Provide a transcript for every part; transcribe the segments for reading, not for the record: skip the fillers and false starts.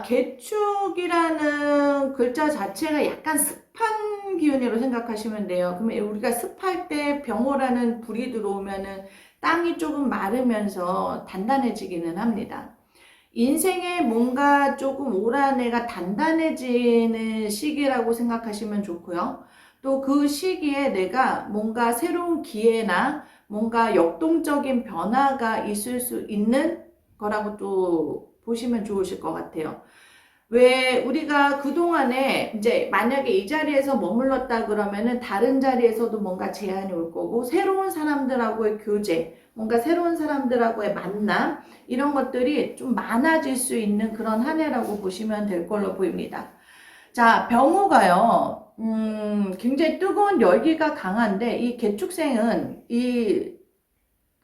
개축이라는 글자 자체가 약간 습한 기운으로 생각하시면 돼요. 그러면 우리가 습할 때 병호라는 불이 들어오면은 땅이 조금 마르면서 단단해지기는 합니다. 인생에 뭔가 조금 올 한 해가 단단해지는 시기라고 생각하시면 좋고요. 또 그 시기에 내가 뭔가 새로운 기회나 뭔가 역동적인 변화가 있을 수 있는 거라고 또 보시면 좋으실 것 같아요. 왜 우리가 그동안에 이제 만약에 이 자리에서 머물렀다 그러면은 다른 자리에서도 뭔가 제한이 올 거고, 새로운 사람들하고의 교제, 뭔가 새로운 사람들하고의 만남, 이런 것들이 좀 많아질 수 있는 그런 한 해라고 보시면 될 걸로 보입니다. 자, 병호가요, 굉장히 뜨거운 열기가 강한데, 이 개축생은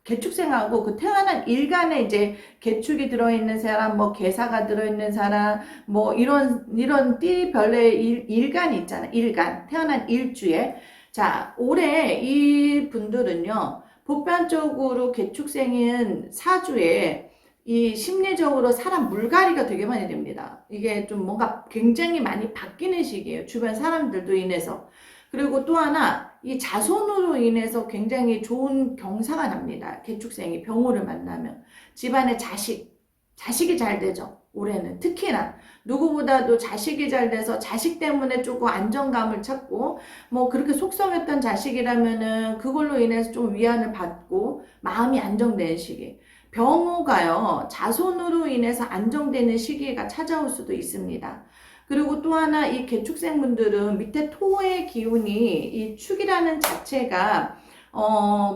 개축생하고 그 태어난 일간에 이제 개축이 들어있는 사람, 뭐 개사가 들어있는 사람, 뭐 이런 띠별의 일간이 있잖아. 일간. 태어난 일주에. 자, 올해 이 분들은요, 보편적으로 개축생인 사주에 이 심리적으로 사람 물갈이가 되게 많이 됩니다. 이게 좀 뭔가 굉장히 많이 바뀌는 시기예요. 주변 사람들도 인해서. 그리고 또 하나, 이 자손으로 인해서 굉장히 좋은 경사가 납니다. 개축생이 병호를 만나면. 집안에 자식이 잘 되죠. 올해는. 특히나. 누구보다도 자식이 잘 돼서 자식 때문에 조금 안정감을 찾고, 뭐 그렇게 속썩였던 자식이라면은 그걸로 인해서 좀 위안을 받고, 마음이 안정되는 시기. 병호가요, 자손으로 인해서 안정되는 시기가 찾아올 수도 있습니다. 그리고 또 하나, 이 개축생 분들은 밑에 토의 기운이, 이 축이라는 자체가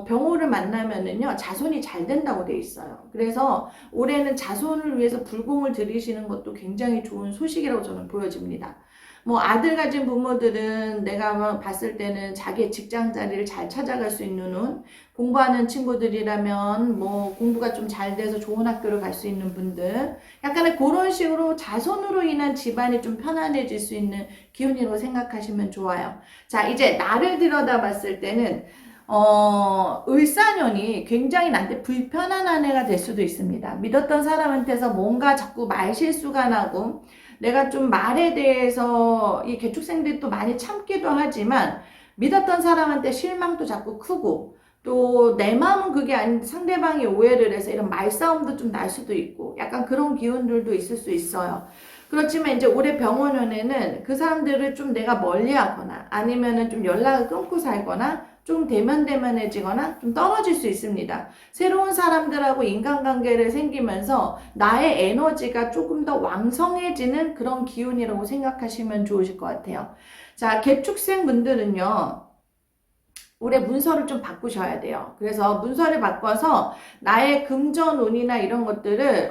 병호를 만나면은요, 자손이 잘 된다고 돼 있어요. 그래서 올해는 자손을 위해서 불공을 들이시는 것도 굉장히 좋은 소식이라고 저는 보여집니다. 뭐 아들 가진 부모들은 내가 봤을 때는 자기의 직장 자리를 잘 찾아갈 수 있는 운, 공부하는 친구들이라면 뭐 공부가 좀 잘 돼서 좋은 학교를 갈 수 있는 분들, 약간의 그런 식으로 자손으로 인한 집안이 좀 편안해질 수 있는 기운이라고 생각하시면 좋아요. 자, 이제 나를 들여다 봤을 때는 을사년이 굉장히 나한테 불편한 한 해가 될 수도 있습니다. 믿었던 사람한테서 뭔가 자꾸 말실수가 나고, 내가 좀 말에 대해서 이 개축생들이 또 많이 참기도 하지만, 믿었던 사람한테 실망도 자꾸 크고, 또 내 마음은 그게 아닌데 상대방이 오해를 해서 이런 말싸움도 좀 날 수도 있고, 약간 그런 기운들도 있을 수 있어요. 그렇지만 이제 올해 병원연에는 그 사람들을 좀 내가 멀리 하거나 아니면은 좀 연락을 끊고 살거나 좀 대면대면해지거나 좀 떨어질 수 있습니다. 새로운 사람들하고 인간관계를 생기면서 나의 에너지가 조금 더 왕성해지는 그런 기운이라고 생각하시면 좋으실 것 같아요. 자, 개축생 분들은요, 올해 문서를 좀 바꾸셔야 돼요. 그래서 문서를 바꿔서 나의 금전운이나 이런 것들을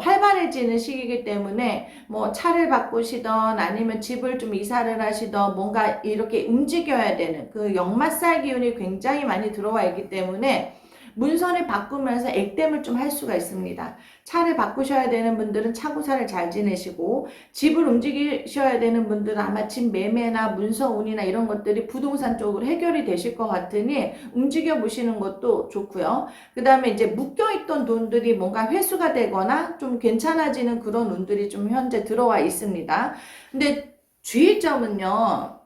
활발해지는 시기이기 때문에 뭐 차를 바꾸시던 아니면 집을 좀 이사를 하시던 뭔가 이렇게 움직여야 되는 그 역마살 기운이 굉장히 많이 들어와 있기 때문에 문서를 바꾸면서 액땜을 좀 할 수가 있습니다. 차를 바꾸셔야 되는 분들은 차고사를 잘 지내시고, 집을 움직이셔야 되는 분들은 아마 집 매매나 문서운이나 이런 것들이 부동산 쪽으로 해결이 되실 것 같으니 움직여 보시는 것도 좋고요. 그 다음에 이제 묶여있던 돈들이 뭔가 회수가 되거나 좀 괜찮아지는 그런 운들이 좀 현재 들어와 있습니다. 근데 주의점은요,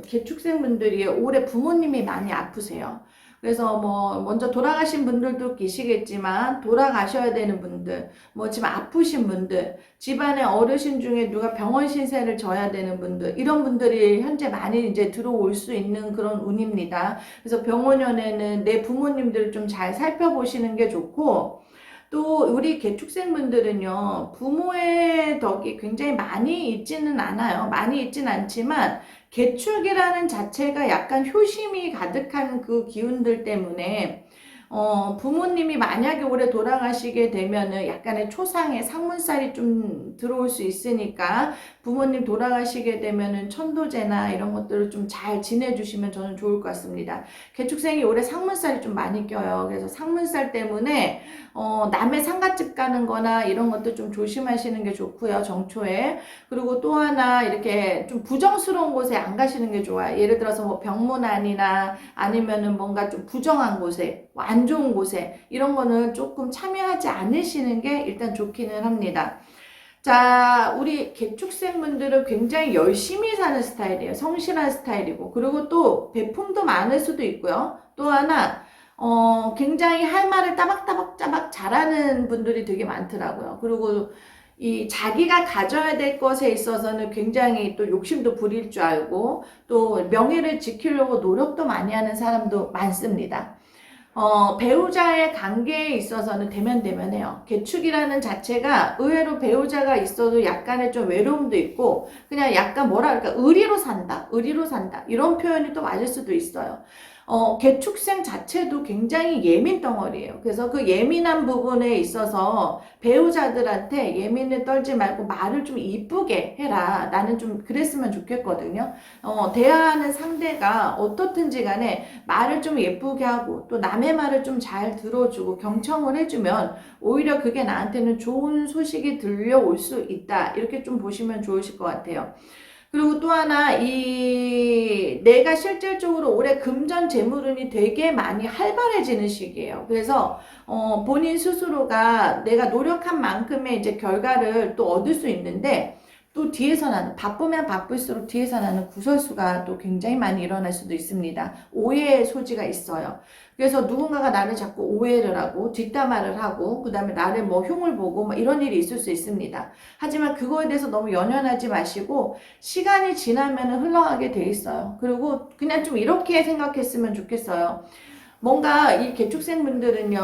개축생분들이 올해 부모님이 많이 아프세요. 그래서 뭐 먼저 돌아가신 분들도 계시겠지만, 돌아가셔야 되는 분들, 뭐 지금 아프신 분들, 집안의 어르신 중에 누가 병원 신세를 져야 되는 분들, 이런 분들이 현재 많이 이제 들어올 수 있는 그런 운입니다. 그래서 병원연에는 내 부모님들을 좀 잘 살펴보시는 게 좋고, 또 우리 개축생분들은요, 부모의 덕이 굉장히 많이 있지는 않아요. 많이 있진 않지만 개축이라는 자체가 약간 효심이 가득한 그 기운들 때문에 부모님이 만약에 올해 돌아가시게 되면은 약간의 초상의 상문살이 좀 들어올 수 있으니까, 부모님 돌아가시게 되면은 천도제나 이런 것들을 좀 잘 지내주시면 저는 좋을 것 같습니다. 개축생이 올해 상문살이 좀 많이 껴요. 그래서 상문살 때문에 남의 상가집 가는 거나 이런 것도 좀 조심하시는 게 좋고요, 정초에. 그리고 또 하나, 이렇게 좀 부정스러운 곳에 안 가시는 게 좋아요. 예를 들어서 뭐 병문안이나 아니면은 뭔가 좀 부정한 곳에, 뭐 안 좋은 곳에, 이런 거는 조금 참여하지 않으시는 게 일단 좋기는 합니다. 자, 우리 개축생분들은 굉장히 열심히 사는 스타일이에요. 성실한 스타일이고, 그리고 또 배품도 많을 수도 있고요. 또 하나, 굉장히 할 말을 따박따박 잘하는 분들이 되게 많더라고요. 그리고 이 자기가 가져야 될 것에 있어서는 굉장히 또 욕심도 부릴 줄 알고, 또 명예를 지키려고 노력도 많이 하는 사람도 많습니다. 배우자의 관계에 있어서는 대면대면해요. 개축이라는 자체가 의외로 배우자가 있어도 약간의 좀 외로움도 있고, 그냥 약간 뭐라 그럴까, 의리로 산다. 이런 표현이 또 맞을 수도 있어요. 개축생 자체도 굉장히 예민 덩어리예요. 그래서 그 예민한 부분에 있어서 배우자들한테 예민을 떨지 말고 말을 좀 이쁘게 해라. 나는 좀 그랬으면 좋겠거든요. 대화하는 상대가 어떻든지 간에 말을 좀 예쁘게 하고 또 남의 말을 좀 잘 들어주고 경청을 해주면 오히려 그게 나한테는 좋은 소식이 들려올 수 있다. 이렇게 좀 보시면 좋으실 것 같아요. 그리고 또 하나, 내가 실질적으로 올해 금전 재물운이 되게 많이 활발해지는 시기예요. 그래서, 본인 스스로가 내가 노력한 만큼의 이제 결과를 또 얻을 수 있는데, 또 뒤에서 나는, 바쁘면 바쁠수록 뒤에서 나는 구설수가 또 굉장히 많이 일어날 수도 있습니다. 오해의 소지가 있어요. 그래서 누군가가 나를 자꾸 오해를 하고, 뒷담화를 하고, 그 다음에 나를 뭐 흉을 보고, 뭐 이런 일이 있을 수 있습니다. 하지만 그거에 대해서 너무 연연하지 마시고, 시간이 지나면 흘러가게 돼 있어요. 그리고 그냥 좀 이렇게 생각했으면 좋겠어요. 뭔가 이 개축생 분들은요,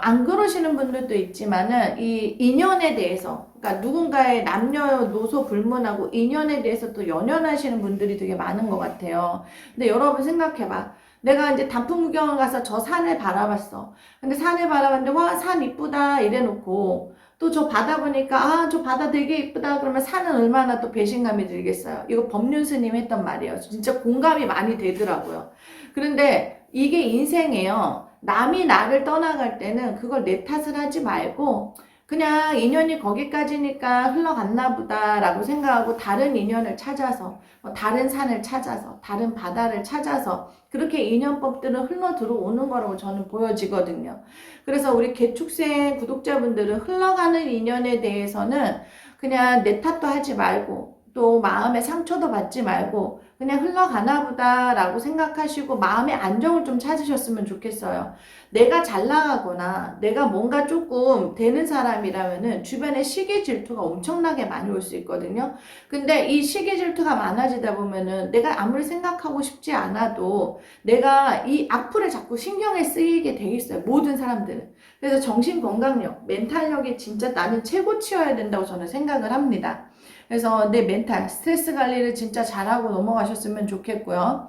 안 그러시는 분들도 있지만은 이 인연에 대해서, 그러니까 누군가의 남녀노소 불문하고 인연에 대해서 또 연연하시는 분들이 되게 많은 것 같아요. 근데 여러분 생각해봐. 내가 이제 단풍 구경을 가서 저 산을 바라봤어. 근데 산을 바라봤는데, 와, 산 이쁘다. 이래놓고, 또 저 바다 보니까, 아, 저 바다 되게 이쁘다. 그러면 산은 얼마나 또 배신감이 들겠어요. 이거 법륜 스님 했던 말이에요. 진짜 공감이 많이 되더라고요. 그런데 이게 인생이에요. 남이 나를 떠나갈 때는 그걸 내 탓을 하지 말고, 그냥 인연이 거기까지니까 흘러갔나 보다라고 생각하고 다른 인연을 찾아서, 다른 산을 찾아서, 다른 바다를 찾아서 그렇게 인연법들은 흘러 들어오는 거라고 저는 보여지거든요. 그래서 우리 개축생 구독자분들은 흘러가는 인연에 대해서는 그냥 내 탓도 하지 말고 또 마음의 상처도 받지 말고 그냥 흘러가나 보다라고 생각하시고 마음의 안정을 좀 찾으셨으면 좋겠어요. 내가 잘 나가거나 내가 뭔가 조금 되는 사람이라면은 주변에 시기 질투가 엄청나게 많이 올 수 있거든요. 근데 이 시기 질투가 많아지다 보면은 내가 아무리 생각하고 싶지 않아도 내가 이 악플에 자꾸 신경에 쓰이게 돼 있어요. 모든 사람들은. 그래서 정신건강력, 멘탈력이 진짜 나는 최고치여야 된다고 저는 생각을 합니다. 그래서 내 멘탈, 스트레스 관리를 진짜 잘하고 넘어가셨으면 좋겠고요.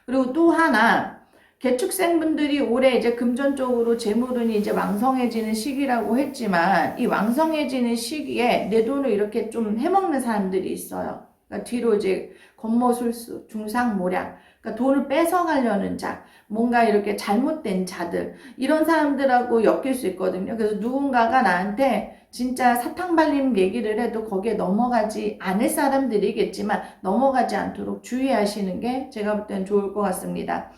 그리고 또 하나, 개축생분들이 올해 이제 금전적으로 재물운이 이제 왕성해지는 시기라고 했지만, 이 왕성해지는 시기에 내 돈을 이렇게 좀 해먹는 사람들이 있어요. 그러니까 뒤로 이제 권모술수, 중상모략, 그러니까 돈을 뺏어가려는 자, 뭔가 이렇게 잘못된 자들, 이런 사람들하고 엮일 수 있거든요. 그래서 누군가가 나한테 진짜 사탕 발림 얘기를 해도 거기에 넘어가지 않을 사람들이겠지만 넘어가지 않도록 주의하시는 게 제가 볼 때는 좋을 것 같습니다.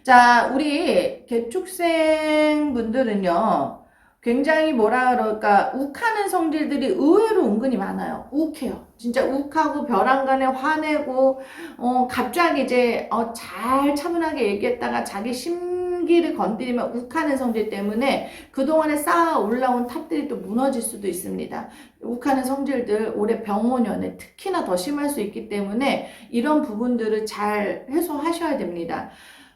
자, 우리 개축생 분들은요, 굉장히 뭐라 그럴까, 욱하는 성질들이 의외로 은근히 많아요. 욱해요. 진짜 욱하고 벼랑간에 화내고, 갑자기 이제, 잘 차분하게 얘기했다가 자기 심기를 건드리면 욱하는 성질 때문에 그동안에 쌓아 올라온 탑들이 또 무너질 수도 있습니다. 욱하는 성질들 올해 병원연에 특히나 더 심할 수 있기 때문에 이런 부분들을 잘 해소하셔야 됩니다.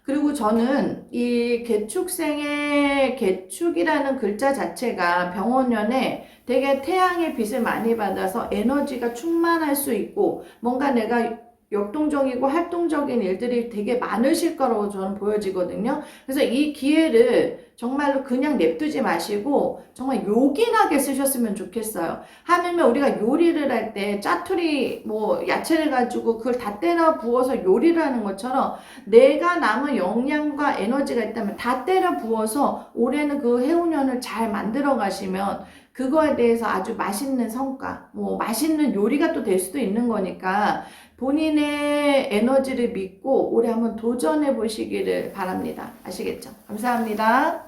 그리고 저는 이 개축생의 개축이라는 글자 자체가 병원년에 되게 태양의 빛을 많이 받아서 에너지가 충만할 수 있고 뭔가 내가 역동적이고 활동적인 일들이 되게 많으실 거라고 저는 보여지거든요. 그래서 이 기회를 정말로 그냥 냅두지 마시고 정말 요긴하게 쓰셨으면 좋겠어요. 하물며 우리가 요리를 할 때 짜투리 뭐 야채를 가지고 그걸 다 때려 부어서 요리를 하는 것처럼 내가 남은 영양과 에너지가 있다면 다 때려 부어서 올해는 그 해운년을 잘 만들어 가시면 그거에 대해서 아주 맛있는 성과, 뭐 맛있는 요리가 또 될 수도 있는 거니까 본인의 에너지를 믿고 올해 한번 도전해 보시기를 바랍니다. 아시겠죠? 감사합니다.